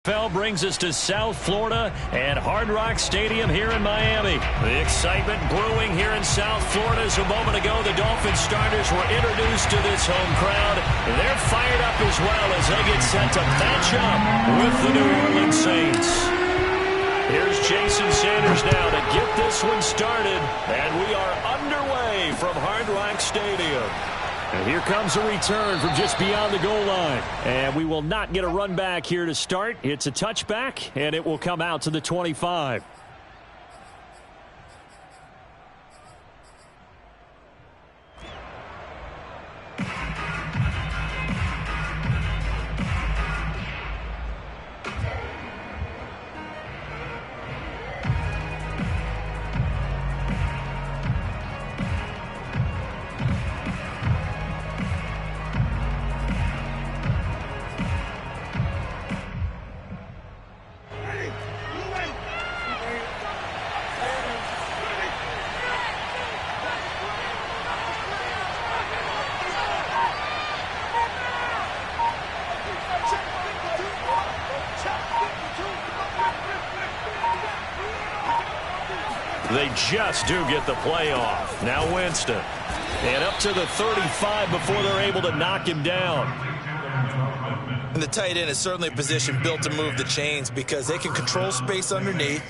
NFL brings us to South Florida and Hard Rock Stadium here in Miami. The excitement brewing here in South Florida as a moment ago the Dolphins starters were introduced to this home crowd. They're fired up as well as they get set to match up with the New Orleans Saints. Here's Jason Sanders now to get this one started, and we are underway from Hard Rock Stadium. And here comes a return from just beyond the goal line. And we will not get a run back here to start. It's a touchback, and it will come out to the 25. They just do get the play off. Now Winston. And up to the 35 before they're able to knock him down. And the tight end is certainly a position built to move the chains because they can control space underneath.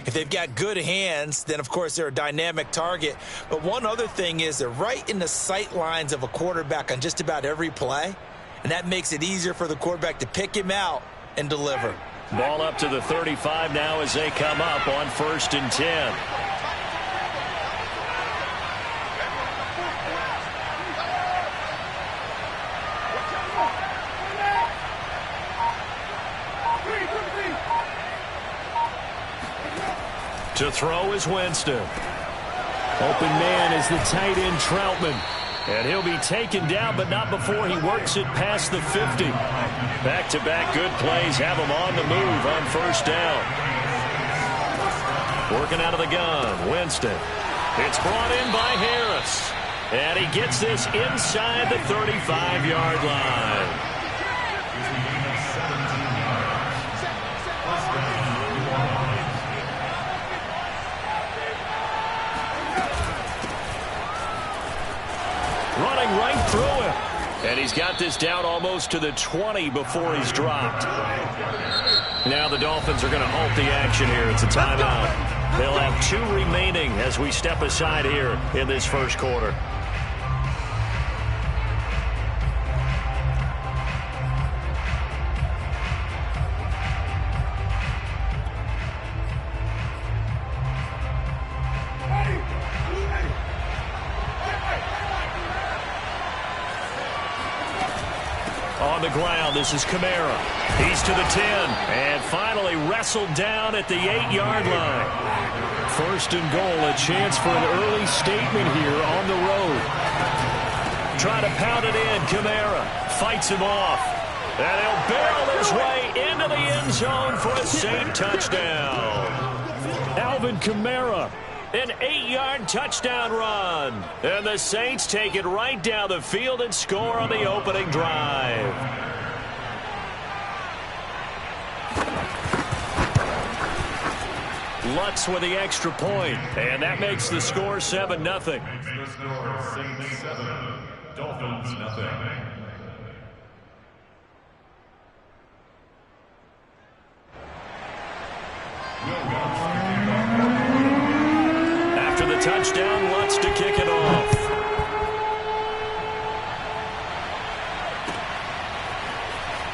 If they've got good hands, then, of course, they're a dynamic target. But one other thing is they're right in the sight lines of a quarterback on just about every play. And that makes it easier for the quarterback to pick him out and deliver. Ball up to the 35 now as they come up on 1st and 10. To throw is Winston. Open man is the tight end Troutman. And he'll be taken down, but not before he works it past the 50. Back-to-back good plays have him on the move on 1st down. Working out of the gun, Winston. It's brought in by Harris. And he gets this inside the 35-yard line. Running right through him. And he's got this down almost to the 20 before he's dropped. Now the Dolphins are going to halt the action here. It's a timeout. They'll have 2 remaining as we step aside here in this first quarter. On the ground, this is Kamara. He's to the 10 and finally wrestled down at the 8-yard line. 1st and goal, a chance for an early statement here on the road. Try to pound it in. Kamara fights him off. And he'll barrel his way into the end zone for a Saint touchdown. Alvin Kamara. An 8-yard touchdown run. And the Saints take it right down the field and score on the opening drive. Lutz with the extra point. And that makes the score 7-0. The score, Saints 7, Dolphins nothing. After the touchdown, Lutz to kick it off.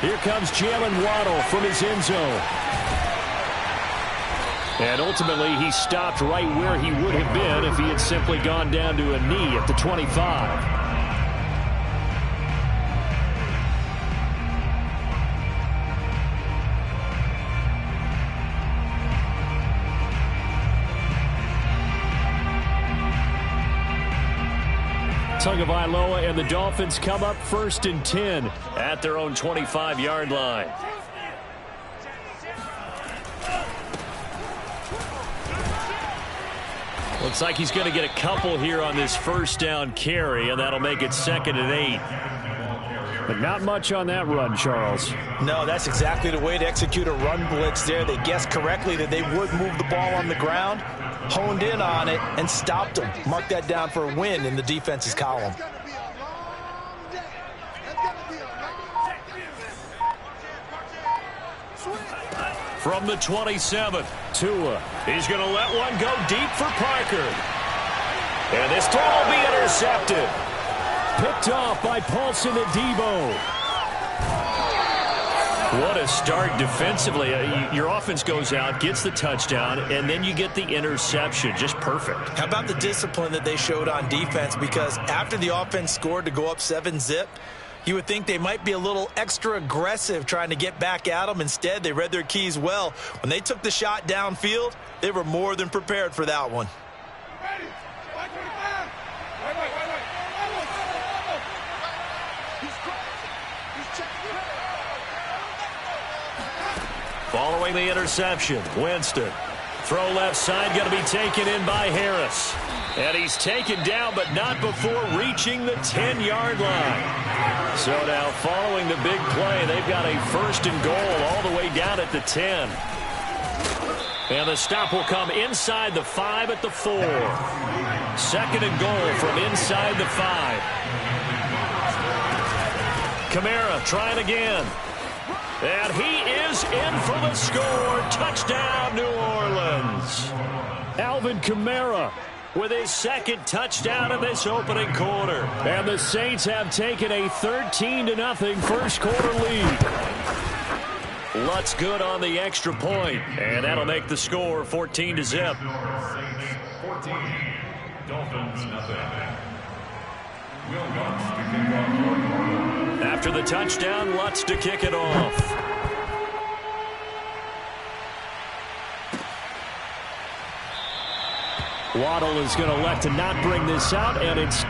Here comes Jalen Waddle from his end zone. And ultimately, he stopped right where he would have been if he had simply gone down to a knee at the 25. Tagovailoa and the Dolphins come up 1st and 10 at their own 25-yard line. Looks like he's going to get a couple here on this 1st down carry, and that'll make it 2nd and 8. But not much on that run, Charles. No, that's exactly the way to execute a run blitz there. They guessed correctly that they would move the ball on the ground, honed in on it, and stopped them. Mark that down for a win in the defense's column. From the 27, Tua. He's going to let one go deep for Parker. And this throw will be intercepted. Picked off by Paulson Adebo. What a start defensively. Your offense goes out, gets the touchdown, and then you get the interception. Just perfect. How about the discipline that they showed on defense? Because after the offense scored to go up 7-zip, you would think they might be a little extra aggressive trying to get back at them. Instead, they read their keys well. When they took the shot downfield, they were more than prepared for that one. Following the interception, Winston. Throw left side, going to be taken in by Harris. And he's taken down, but not before reaching the 10-yard line. So now following the big play, they've got a 1st and goal all the way down at the 10. And the stop will come inside the 5 at the 4. 2nd and goal from inside the 5. Kamara trying again. And he is in for the score. Touchdown, New Orleans. Alvin Kamara with his 2nd touchdown in this opening quarter. And the Saints have taken a 13-0 first quarter lead. Lutz good on the extra point, and that'll make the score 14-0. 14. Dolphins nothing. Will Lutz to kick off. After the touchdown, Lutz to kick it off. Waddle is going to elect to not bring this out, and it's...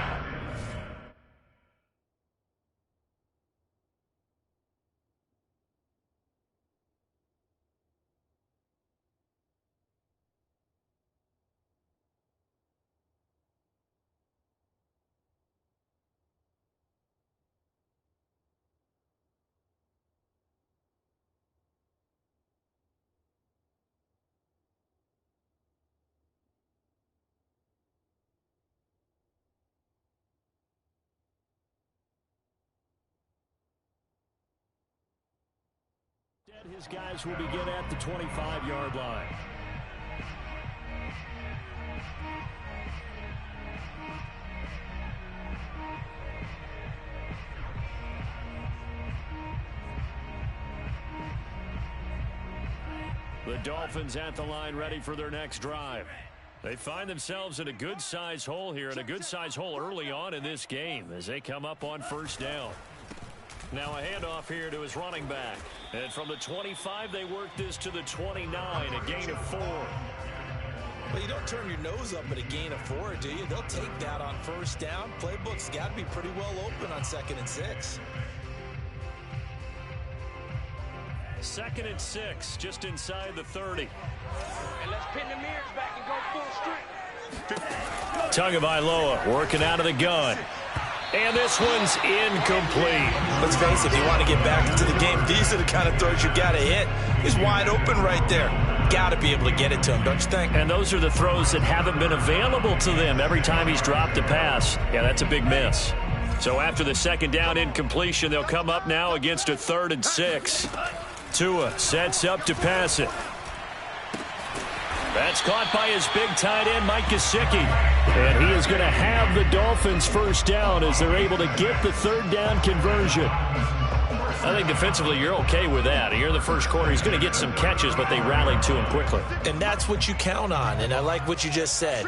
His guys will begin at the 25-yard line. The Dolphins at the line ready for their next drive. They find themselves in a good-sized hole here, and a good-sized hole early on in this game as they come up on 1st down. Now a handoff here to his running back. And from the 25, they work this to the 29, a gain of 4. Well, you don't turn your nose up at a gain of 4, do you? They'll take that on 1st down. Playbook's got to be pretty well open on 2nd and 6. 2nd and 6, just inside the 30. And let's pin the mirrors back and go full strength. Tagovailoa working out of the gun. And this one's incomplete. Let's face it, if you want to get back into the game, these are the kind of throws you got to hit. He's wide open right there. Got to be able to get it to him, don't you think? And those are the throws that haven't been available to them every time he's dropped a pass. Yeah, that's a big miss. So after the 2nd down incompletion, they'll come up now against a 3rd and 6. Tua sets up to pass it. That's caught by his big tight end, Mike Gesicki. And he is going to have the Dolphins 1st down as they're able to get the 3rd down conversion. I think defensively you're okay with that. Here in the 1st quarter, he's going to get some catches, but they rallied to him quickly. And that's what you count on, and I like what you just said.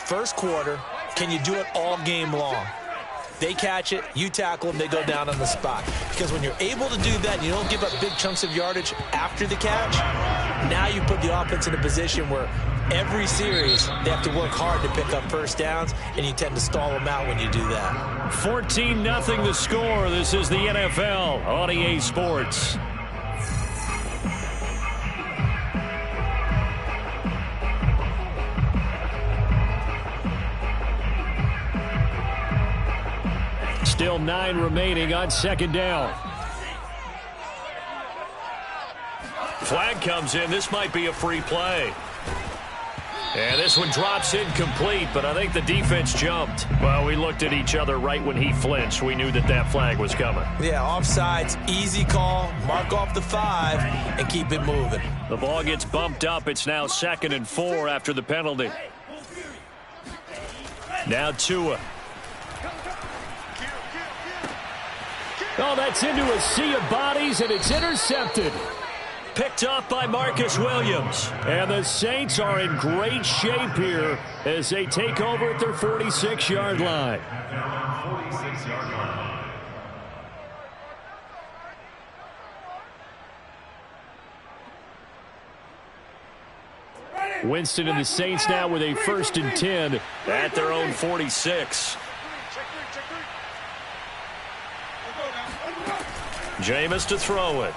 1st quarter, can you do it all game long? They catch it, you tackle them, they go down on the spot. Because when you're able to do that, you don't give up big chunks of yardage after the catch, now you put the offense in a position where every series they have to work hard to pick up 1st downs, and you tend to stall them out when you do that. 14-0 the score. This is the NFL on EA Sports. Still 9 remaining on second down. Flag comes in. This might be a free play. And this one drops incomplete, but I think the defense jumped. Well, we looked at each other right when he flinched. We knew that that flag was coming. Yeah, offsides, easy call. Mark off the 5 and keep it moving. The ball gets bumped up. It's now 2nd and 4 after the penalty. Now Tua. Oh, that's into a sea of bodies, and it's intercepted. Picked off by Marcus Williams. And the Saints are in great shape here as they take over at their 46-yard line. 46-yard line. Winston and the Saints now with a 1st and 10 at their own 46. Jameis to throw it.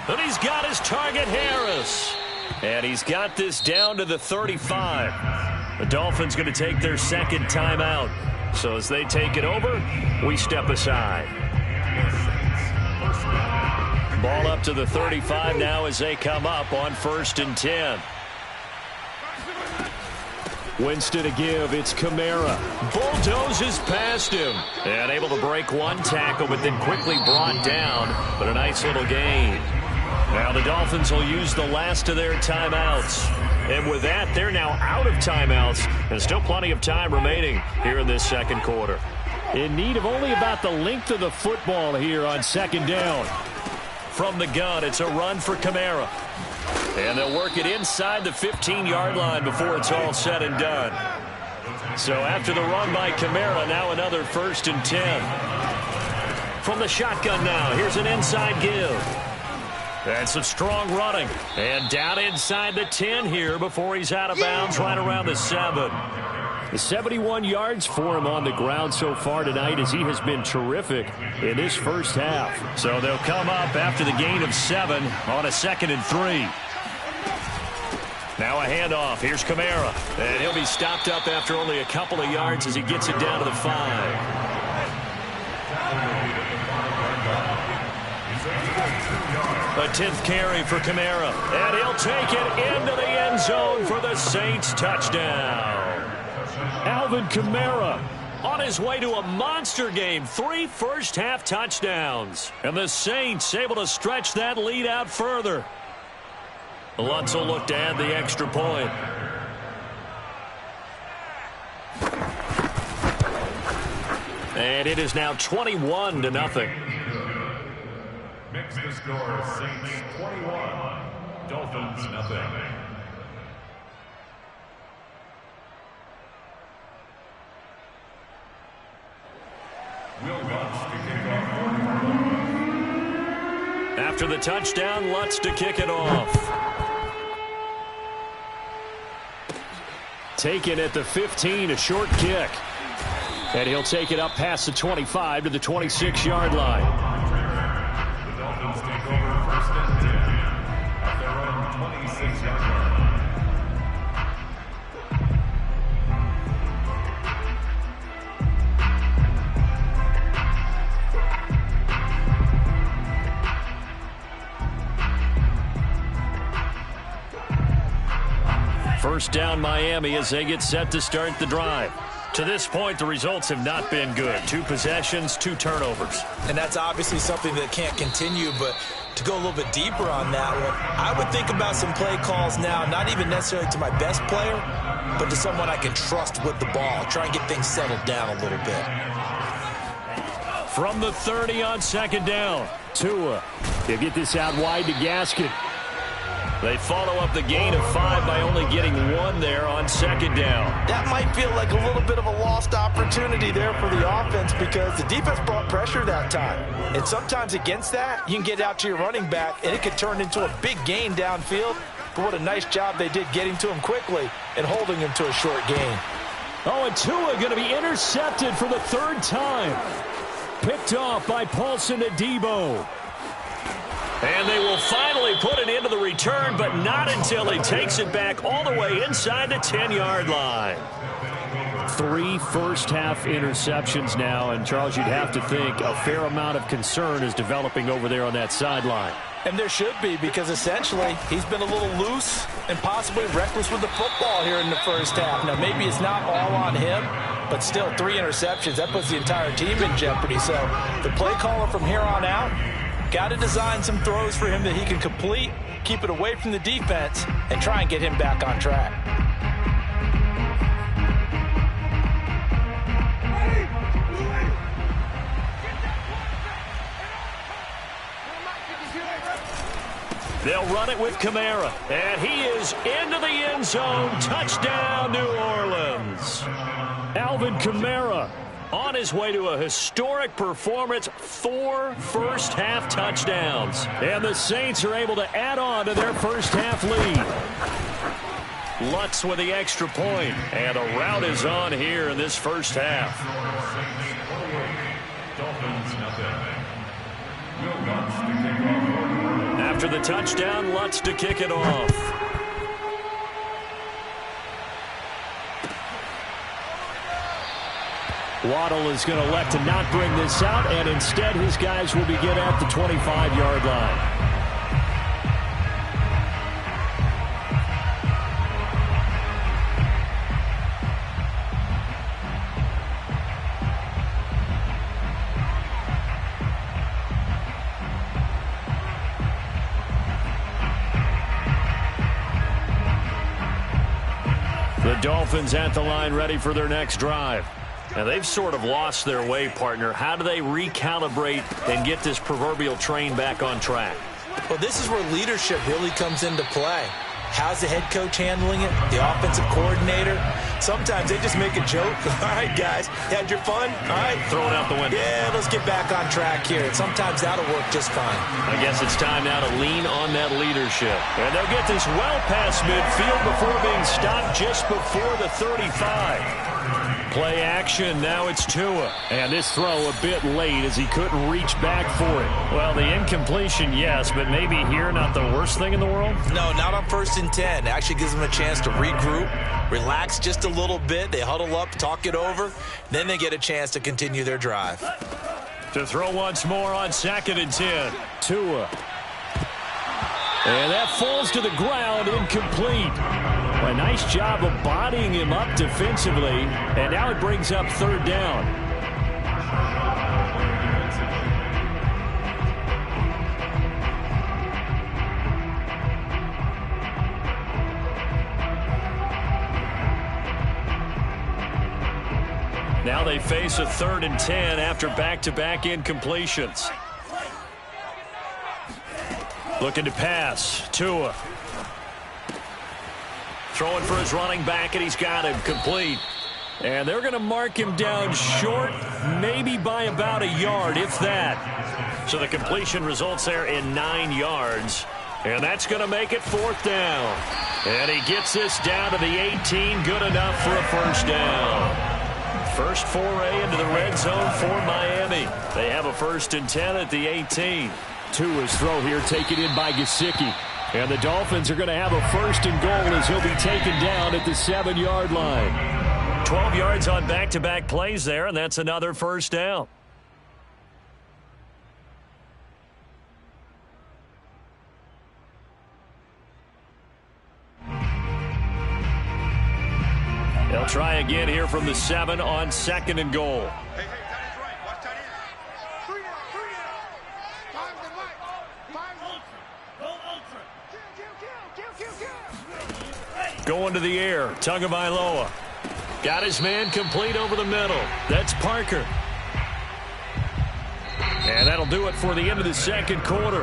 And he's got his target, Harris. And he's got this down to the 35. The Dolphins going to take their 2nd timeout. So as they take it over, we step aside. Ball up to the 35 now as they come up on 1st and 10. Winston to give. It's Kamara. Bulldozes past him. And able to break one tackle, but then quickly brought down. But a nice little gain. Now the Dolphins will use the last of their timeouts. And with that, they're now out of timeouts. And still plenty of time remaining here in this 2nd quarter. In need of only about the length of the football here on 2nd down. From the gun, it's a run for Kamara. And they'll work it inside the 15-yard line before it's all said and done. So after the run by Kamara, now another 1st and 10. From the shotgun now, here's an inside give. And some strong running. And down inside the 10 here before he's out of bounds right around the 7. 71 yards for him on the ground so far tonight as he has been terrific in this first half. So they'll come up after the gain of 7 on a 2nd and 3. Now a handoff. Here's Kamara. And he'll be stopped up after only a couple of yards as he gets it down to the 5. A 10th carry for Kamara. And he'll take it into the end zone for the Saints touchdown. Alvin Kamara on his way to a monster game. 3 first-half touchdowns. And the Saints able to stretch that lead out further. Lutz will look to add the extra point. And it is now 21-0. Makes the score Saints 21, Dolphins nothing. Will Lutz to kick off. After the touchdown, Lutz to kick it off. Taken at the 15, a short kick. And he'll take it up past the 25 to the 26-yard line. The Dolphins take over 1st and 10 at their own 26-yard line. First down Miami as they get set to start the drive. To this point, the results have not been good. 2 possessions, 2 turnovers. And that's obviously something that can't continue, but to go a little bit deeper on that one, I would think about some play calls now, not even necessarily to my best player, but to someone I can trust with the ball. Try and get things settled down a little bit. From the 30 on 2nd down, Tua. He'll get this out wide to Gaskin. They follow up the gain of 5 by only getting 1 there on 2nd down. That might feel like a little bit of a lost opportunity there for the offense because the defense brought pressure that time. And sometimes against that, you can get out to your running back, and it could turn into a big gain downfield. But what a nice job they did getting to him quickly and holding him to a short gain. Oh, and Tua going to be intercepted for the 3rd time. Picked off by Paulson Adebo. And they will finally put it into the return, but not until he takes it back all the way inside the 10-yard line. 3 first-half interceptions now, and Charles, you'd have to think a fair amount of concern is developing over there on that sideline. And there should be, because essentially he's been a little loose and possibly reckless with the football here in the first half. Now, maybe it's not all on him, but still 3 interceptions. That puts the entire team in jeopardy. So the play caller from here on out got to design some throws for him that he can complete, keep it away from the defense, and try and get him back on track. They'll run it with Kamara, and he is into the end zone. Touchdown, New Orleans. Alvin Kamara on his way to a historic performance, 4 first-half touchdowns. And the Saints are able to add on to their first-half lead. Lutz with the extra point, and a rout is on here in this first half. After the touchdown, Lutz to kick it off. Waddle is going to elect to not bring this out, and instead his guys will begin at the 25-yard line. The Dolphins at the line, ready for their next drive. Now, they've sort of lost their way, partner. How do they recalibrate and get this proverbial train back on track? Well, this is where leadership really comes into play. How's the head coach handling it? The offensive coordinator? Sometimes they just make a joke. All right, guys, you had your fun? All right. Throw it out the window. Yeah, let's get back on track here. And sometimes that'll work just fine. I guess it's time now to lean on that leadership. And they'll get this well past midfield before being stopped just before the 35. Play action, now it's Tua. And this throw a bit late as he couldn't reach back for it. Well, the incompletion, yes, but maybe here not the worst thing in the world? No, not on 1st and 10. It actually gives them a chance to regroup, relax just a little bit. They huddle up, talk it over. Then they get a chance to continue their drive. To throw once more on 2nd and 10. Tua. And that falls to the ground, incomplete. A nice job of bodying him up defensively, and now it brings up 3rd down. Now they face a 3rd and 10 after back-to-back incompletions. Looking to pass. Tua. Throwing for his running back, and he's got him complete. And they're going to mark him down short, maybe by about a yard, if that. So the completion results there in 9 yards. And that's going to make it 4th down. And he gets this down to the 18, good enough for a first down. First foray into the red zone for Miami. They have a 1st and 10 at the 18. Tua's throw here taken in by Gesicki. And the Dolphins are going to have a 1st and goal as he'll be taken down at the 7-yard line. 12 yards on back-to-back plays there, and that's another first down. They'll try again here from the 7 on 2nd and goal. Going to the air, Tagovailoa. Got his man complete over the middle. That's Parker. And that'll do it for the end of the 2nd quarter.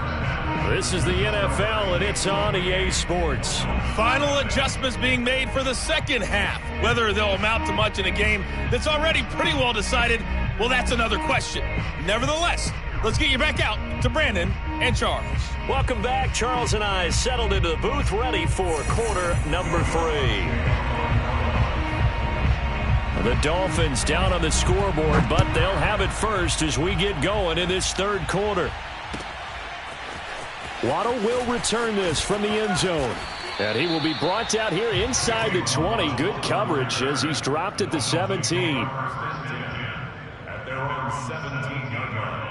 This is the NFL, and it's on EA Sports. Final adjustments being made for the 2nd half. Whether they'll amount to much in a game that's already pretty well decided, well, that's another question. Nevertheless, let's get you back out to Brandon and Charles. Welcome back. Charles and I settled into the booth, ready for quarter number 3. The Dolphins down on the scoreboard, but they'll have it first as we get going in this 3rd quarter. Waddle will return this from the end zone. And he will be brought down here inside the 20. Good coverage as he's dropped at the 17. At their own 17-yard line.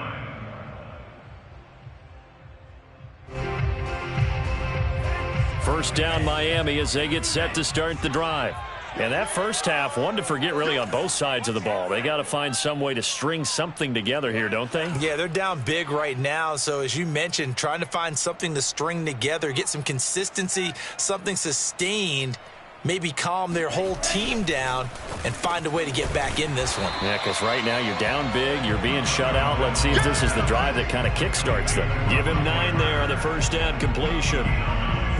First down Miami as they get set to start the drive. And that first half, one to forget really on both sides of the ball. They got to find some way to string something together here, don't they? Yeah, they're down big right now. So as you mentioned, trying to find something to string together, get some consistency, something sustained, maybe calm their whole team down and find a way to get back in this one. Yeah, because right now you're down big, you're being shut out. Let's see if this is the drive that kind of kickstarts them. Give him 9 there on the first down completion.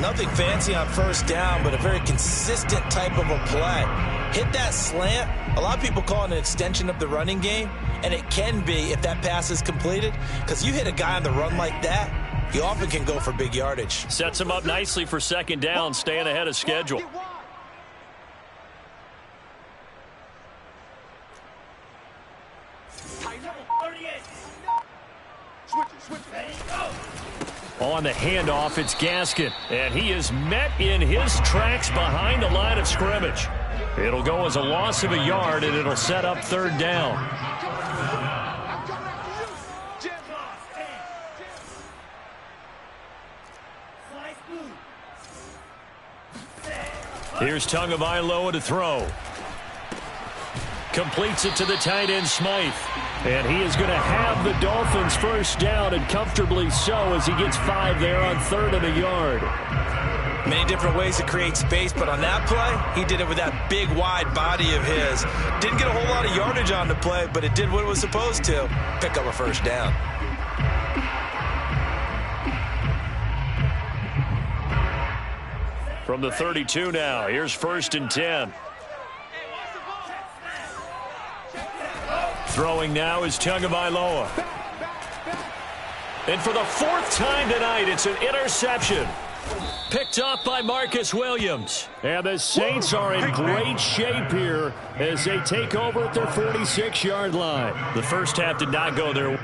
Nothing fancy on first down, but a very consistent type of a play. Hit that slant. A lot of people call it an extension of the running game, and it can be if that pass is completed, because you hit a guy on the run like that, you often can go for big yardage. Sets him up nicely for second down, staying ahead of schedule. On the handoff, it's Gaskin, and he is met in his tracks behind the line of scrimmage. It'll go as a loss of a yard, and it'll set up third down. Here's Tagovailoa to throw. Completes it to the tight end, Smythe. And he is going to have the Dolphins first down, and comfortably so, as he gets 5 there on 3rd and a yard. Many different ways to create space, but on that play, he did it with that big, wide body of his. Didn't get a whole lot of yardage on the play, but it did what it was supposed to, pick up a first down. From the 32 now, here's 1st and 10. Throwing now is Tagovailoa. And for the 4th time tonight, it's an interception. Picked off by Marcus Williams. And the Saints are in great shape here as they take over at their 46-yard line. The first half did not go their way.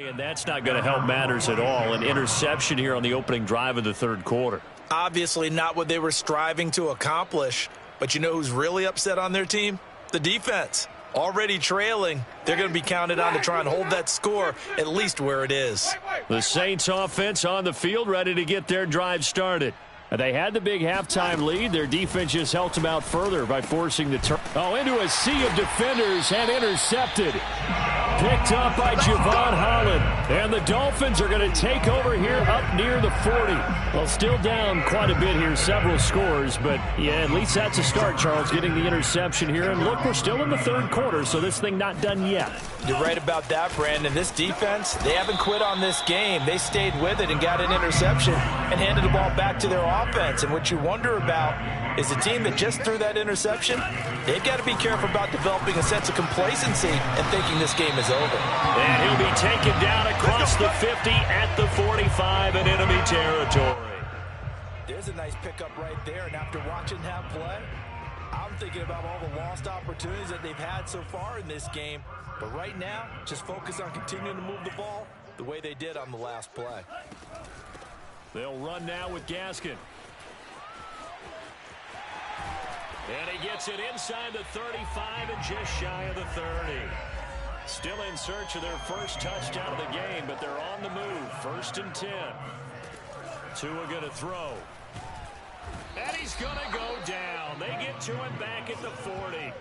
And that's not going to help matters at all. An interception here on the opening drive of the 3rd quarter. Obviously not what they were striving to accomplish. But you know who's really upset on their team? The defense. Already trailing. They're going to be counted on to try and hold that score at least where it is. The Saints offense on the field, ready to get their drive started. They had the big halftime lead. Their defense just helped them out further by forcing the turn. Oh, into a sea of defenders and intercepted. Picked up by Javon Holland. And the Dolphins are going to take over here up near the 40. Well, still down quite a bit here, several scores. But, yeah, at least that's a start, Charles, getting the interception here. And, look, we're still in the 3rd quarter, so this thing not done yet. You're right about that, Brandon. This defense, they haven't quit on this game. They stayed with it and got an interception and handed the ball back to their offense. And what you wonder about is a team that just threw that interception, they've got to be careful about developing a sense of complacency and thinking this game is over. And he'll be taken down across the 50 at the 45 in enemy territory. There's a nice pickup right there, and after watching that play, I'm thinking about all the lost opportunities that they've had so far in this game. But right now, just focus on continuing to move the ball the way they did on the last play. They'll run now with Gaskin. And he gets it inside the 35 and just shy of the 30. Still in search of their first touchdown of the game, but they're on the move. 1st and 10. Tua going to throw. And he's going to go down. They get to him back at the 40.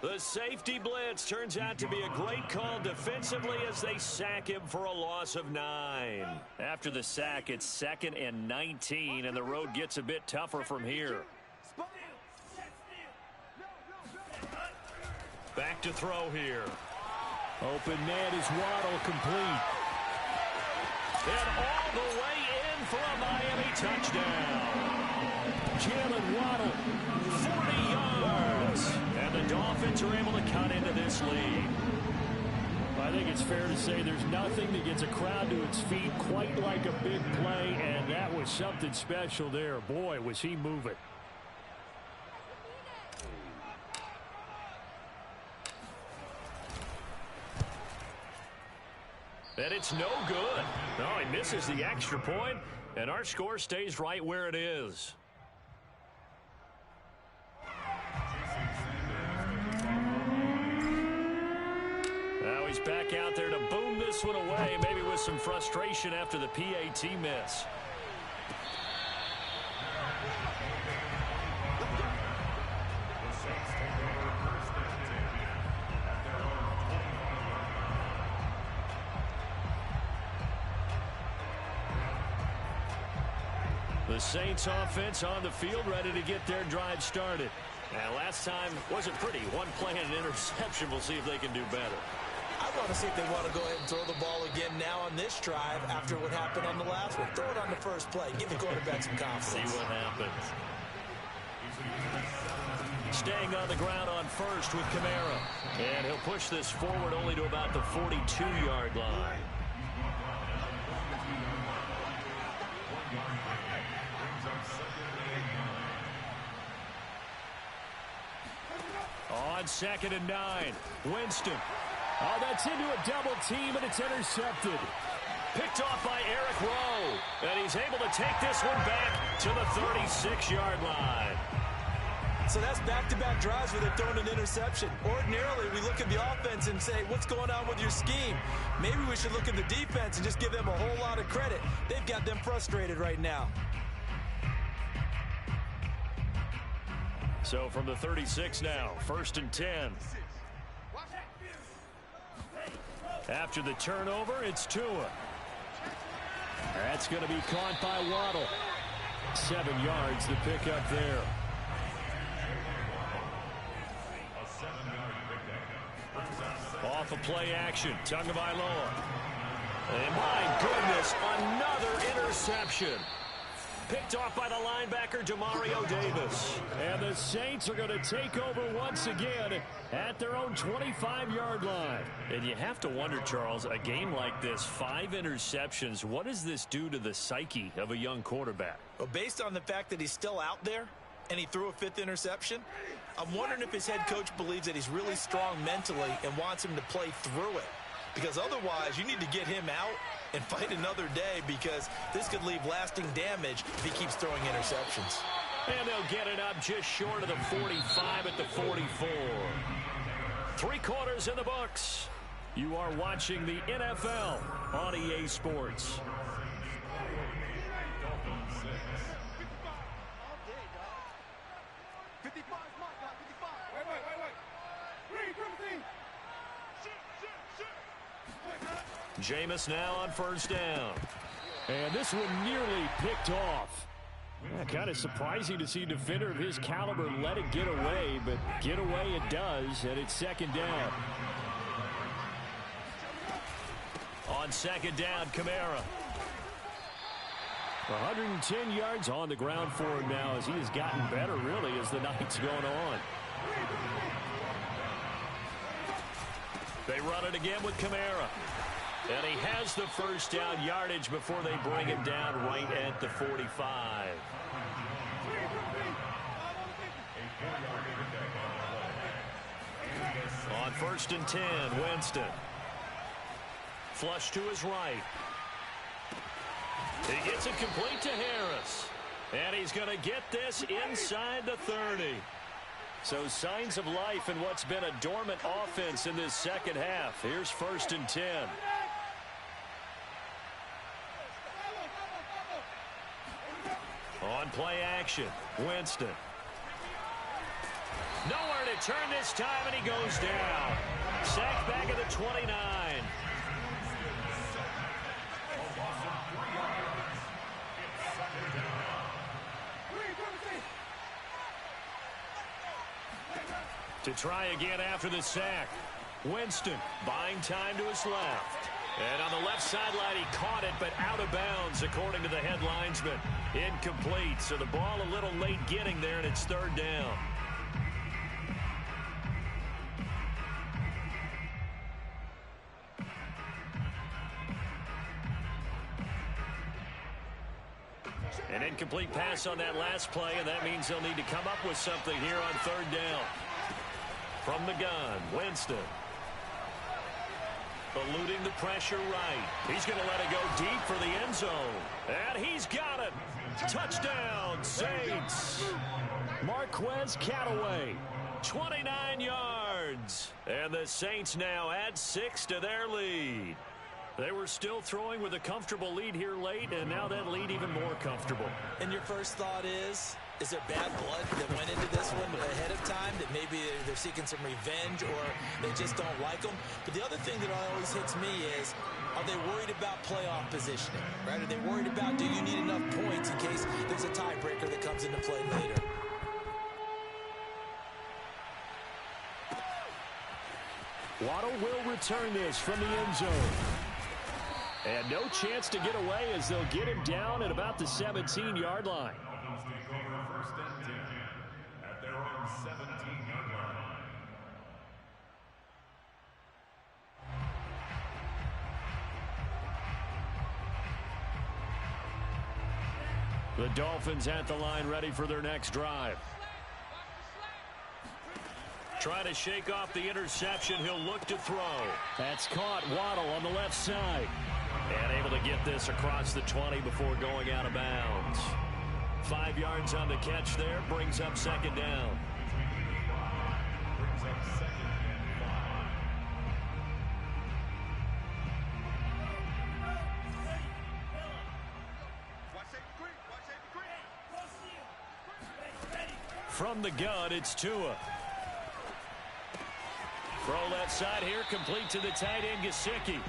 The safety blitz turns out to be a great call defensively as they sack him for a loss of 9. After the sack, it's 2nd and 19, and the road gets a bit tougher from here. Back to throw here. Open man is Waddle, complete. And all the way in for a Miami touchdown. Jalen Waddle, 40 yards. And the Dolphins are able to cut into this lead. I think it's fair to say there's nothing that gets a crowd to its feet quite like a big play, and that was something special there. Boy, was he moving. And it's no good. No, he misses the extra point, and our score stays right where it is. Now he's back out there to boom this one away, maybe with some frustration after the PAT miss. The Saints offense on the field, ready to get their drive started. Now, last time wasn't pretty. One play and an interception. We'll see if they can do better. I want to see if they want to go ahead and throw the ball again now on this drive after what happened on the last one. Throw it on the first play. Give the quarterback some confidence. See what happens. Staying on the ground on first with Kamara. And he'll push this forward only to about the 42-yard line. On 2nd and 9, Winston. Oh, that's into a double team, and it's intercepted. Picked off by Eric Rowe. And he's able to take this one back to the 36-yard line. So that's back-to-back drives where they've thrown an interception. Ordinarily, we look at the offense and say, what's going on with your scheme? Maybe we should look at the defense and just give them a whole lot of credit. They've got them frustrated right now. So from the 36 now, 1st and 10. After the turnover, it's Tua. That's going to be caught by Waddle. 7 yards to pick up there. Off of play action, Tagovailoa. And my goodness, another interception. Picked off by the linebacker, Demario Davis. And the Saints are going to take over once again at their own 25-yard line. And you have to wonder, Charles, a game like this, 5 interceptions, what does this do to the psyche of a young quarterback? Well, based on the fact that he's still out there and he threw a 5th interception, I'm wondering if his head coach believes that he's really strong mentally and wants him to play through it. Because otherwise, you need to get him out and fight another day, because this could leave lasting damage if he keeps throwing interceptions. And they'll get it up just short of the 45 at the 44. 3 quarters in the books. You are watching the NFL on EA Sports. Jameis now on 1st down. And this one nearly picked off. Yeah, kind of surprising to see a defender of his caliber let it get away, but get away it does, and it's 2nd down. On 2nd down, Kamara. 110 yards on the ground for him now, as he has gotten better, really, as the night's going on. They run it again with Kamara. And he has the 1st down yardage before they bring him down right at the 45. On 1st and 10, Winston. Flush to his right. He gets it complete to Harris. And he's going to get this inside the 30. So signs of life in what's been a dormant offense in this 2nd half. Here's 1st and 10. On play action, Winston. Nowhere to turn this time, and he goes down. Sacked back at the 29. To try again after the sack. Winston buying time to his left. And on the left sideline, he caught it, but out of bounds, according to the head linesman. Incomplete, so the ball a little late getting there, and it's 3rd down. incomplete pass on that last play, and that means they'll need to come up with something here on third down. From the gun, Winston. Eluding the pressure right. He's going to let it go deep for the end zone. And he's got it. Touchdown, Saints. Marquez Cataway, 29 yards. And the Saints now add 6 to their lead. They were still throwing with a comfortable lead here late, and now that lead even more comfortable. And your first thought is there bad blood that went into this one ahead of time, that maybe they're seeking some revenge or they just don't like them? But the other thing that always hits me is, are they worried about playoff positioning, right? Are they worried about, do you need enough points in case there's a tiebreaker that comes into play later? Waddle will return this from the end zone. And no chance to get away as they'll get him down at about the 17-yard line. Dolphins take over first and 10 at their own 17-yard line. The Dolphins at the line, ready for their next drive. Trying to shake off the interception. He'll look to throw. That's caught. Waddle on the left side. And able to get this across the 20 before going out of bounds. 5 yards on the catch there. Brings up second down. Brings up second and 5. From the gun, it's Tua. Throw left side here, complete to the tight end, Gesicki.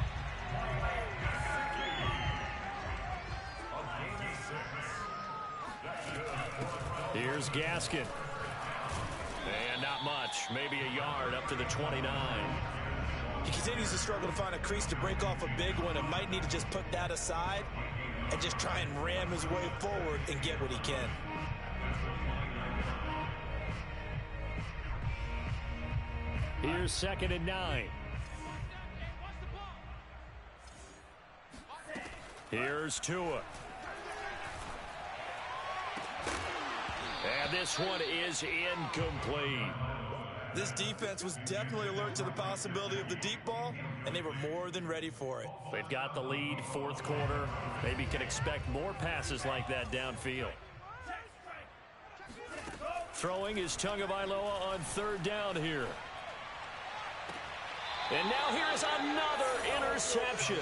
Here's Gaskin. And not much, maybe a yard up to the 29. He continues to struggle to find a crease to break off a big one and might need to just put that aside and just try and ram his way forward and get what he can. Here's second and 9. Here's Tua. And this one is incomplete. This defense was definitely alert to the possibility of the deep ball, and they were more than ready for it. They've got the lead, fourth quarter. Maybe can expect more passes like that downfield. Throwing is Tagovailoa on third down here. And now here's another interception.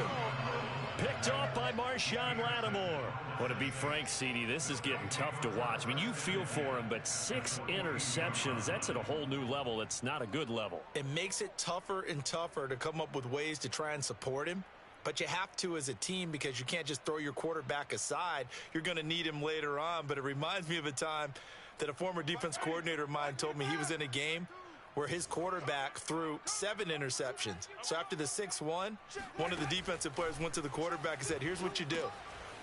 Picked off by Marshawn Lattimore. Well, to be frank, CD, this is getting tough to watch. I mean, you feel for him, but 6 interceptions, that's at a whole new level. It's not a good level. It makes it tougher and tougher to come up with ways to try and support him. But you have to as a team because you can't just throw your quarterback aside. You're going to need him later on. But it reminds me of a time that a former defense coordinator of mine told me he was in a game where his quarterback threw 7 interceptions. So after the 6-1, one of the defensive players went to the quarterback and said, here's what you do.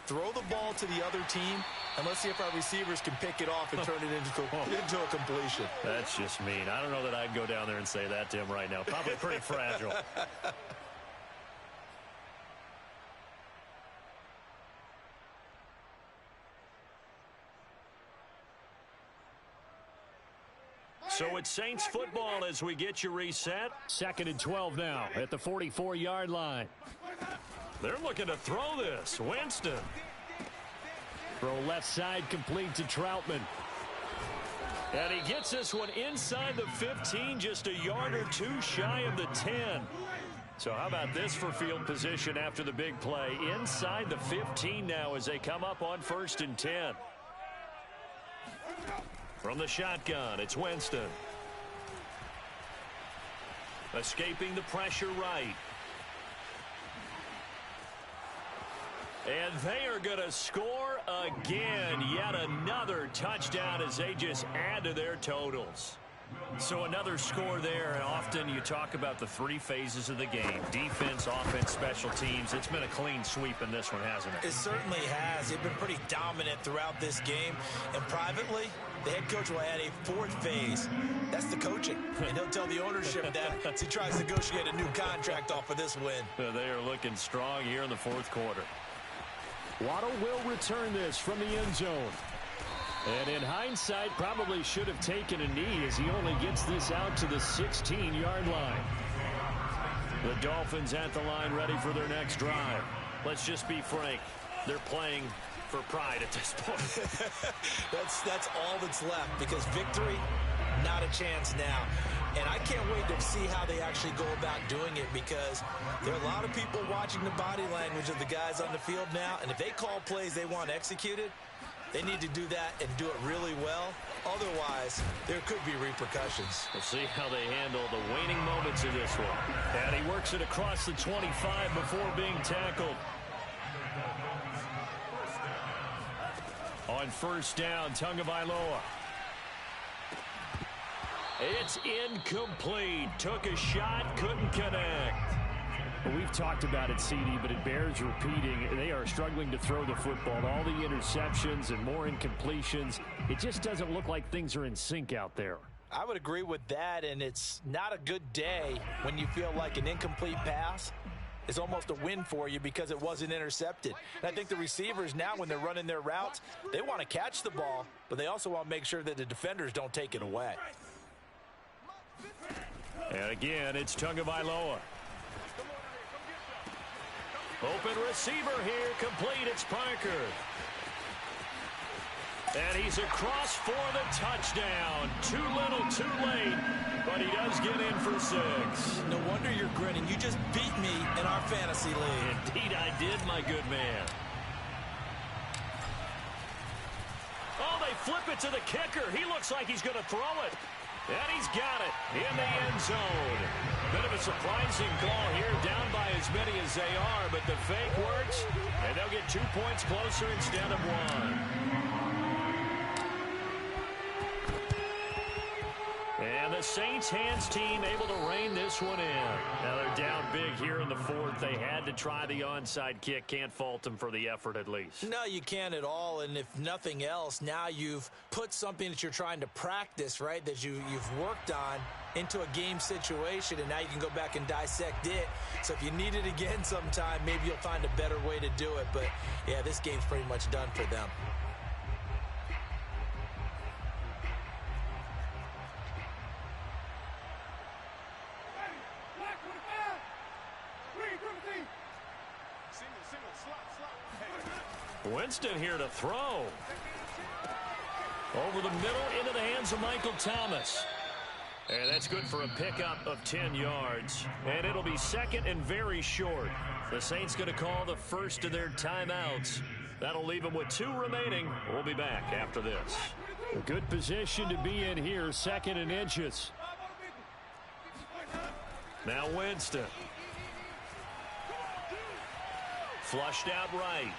Throw the ball to the other team, and let's see if our receivers can pick it off and turn it into a completion. That's just mean. I don't know that I'd go down there and say that to him right now. Probably pretty fragile. So it's Saints football as we get you reset. Second and 12 now at the 44-yard line. They're looking to throw this. Winston. Throw left side complete to Troutman. And he gets this one inside the 15, just a yard or two shy of the 10. So how about this for field position after the big play? Inside the 15 now as they come up on first and 10. From the shotgun, it's Winston. Escaping the pressure right. And they are going to score again. Yet another touchdown as they just add to their totals. So another score there, and often you talk about the 3 phases of the game. Defense, offense, special teams. It's been a clean sweep in this one, hasn't it? It certainly has. They've been pretty dominant throughout this game. And privately, the head coach will add a 4th phase. That's the coaching. And he'll tell the ownership that as he tries to negotiate a new contract off of this win. They are looking strong here in the 4th quarter. Waddle will return this from the end zone. And in hindsight, probably should have taken a knee as he only gets this out to the 16-yard line. The Dolphins at the line ready for their next drive. Let's just be frank. They're playing for pride at this point. That's all that's left, because victory, not a chance now. And I can't wait to see how they actually go about doing it, because there are a lot of people watching the body language of the guys on the field now, and if they call plays they want executed, they need to do that and do it really well. Otherwise, there could be repercussions. We'll see how they handle the waning moments of this one. And he works it across the 25 before being tackled. On first down, Tagovailoa. It's incomplete. Took a shot, couldn't connect. Well, we've talked about it, CD, but it bears repeating. They are struggling to throw the football. All the interceptions and more incompletions. It just doesn't look like things are in sync out there. I would agree with that, and it's not a good day when you feel like an incomplete pass is almost a win for you because it wasn't intercepted. And I think the receivers now, when they're running their routes, they want to catch the ball, but they also want to make sure that the defenders don't take it away. And again, it's Tagovailoa. Open receiver here, complete. It's Parker. And he's across for the touchdown. Too little, too late, but he does get in for 6. No wonder you're grinning. You just beat me in our fantasy league. Indeed I did, my good man. Oh, they flip it to the kicker. He looks like he's going to throw it. And he's got it in the end zone. Bit of a surprising call here, down by as many as they are, but the fake works, and they'll get 2 points closer instead of 1. And the Saints hands team able to rein this one in. Now they're down big here in the 4th. They had to try the onside kick. Can't fault them for the effort at least. No, you can't at all. And if nothing else, now you've put something that you're trying to practice, right, that you've worked on into a game situation, and now you can go back and dissect it. So if you need it again sometime, maybe you'll find a better way to do it. But, yeah, this game's pretty much done for them. Winston here to throw. Over the middle, into the hands of Michael Thomas. And that's good for a pickup of 10 yards. And it'll be second and very short. The Saints going to call the first of their timeouts. That'll leave them with 2 remaining. We'll be back after this. A good position to be in here, 2nd and inches. Now Winston. Flushed out right.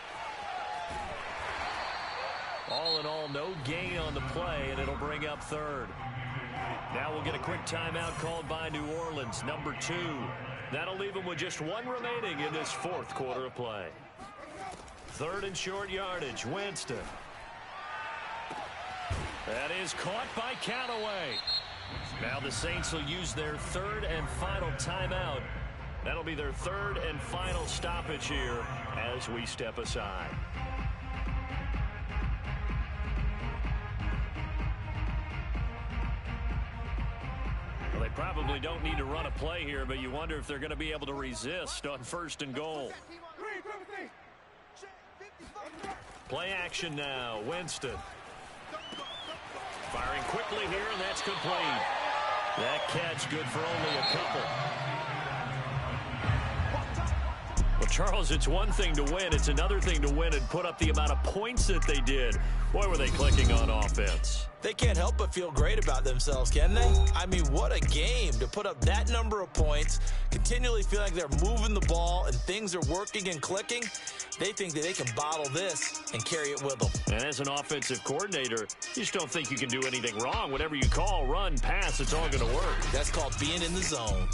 All in all, no gain on the play, and it'll bring up 3rd. Now we'll get a quick timeout called by New Orleans, number 2. That'll leave them with just 1 remaining in this 4th quarter of play. 3rd and short yardage, Winston. That is caught by Callaway. Now the Saints will use their 3rd and final timeout. That'll be their 3rd and final stoppage here as we step aside. Well, they probably don't need to run a play here, but you wonder if they're going to be able to resist on 1st and goal. Play action now. Winston. Firing quickly here, and that's complete. That catch good for only a couple. Well, Charles, it's one thing to win. It's another thing to win and put up the amount of points that they did. Boy, were they clicking on offense. They can't help but feel great about themselves, can they? I mean, what a game to put up that number of points, continually feel like they're moving the ball and things are working and clicking. They think that they can bottle this and carry it with them. And as an offensive coordinator, you just don't think you can do anything wrong. Whatever you call, run, pass, it's all going to work. That's called being in the zone.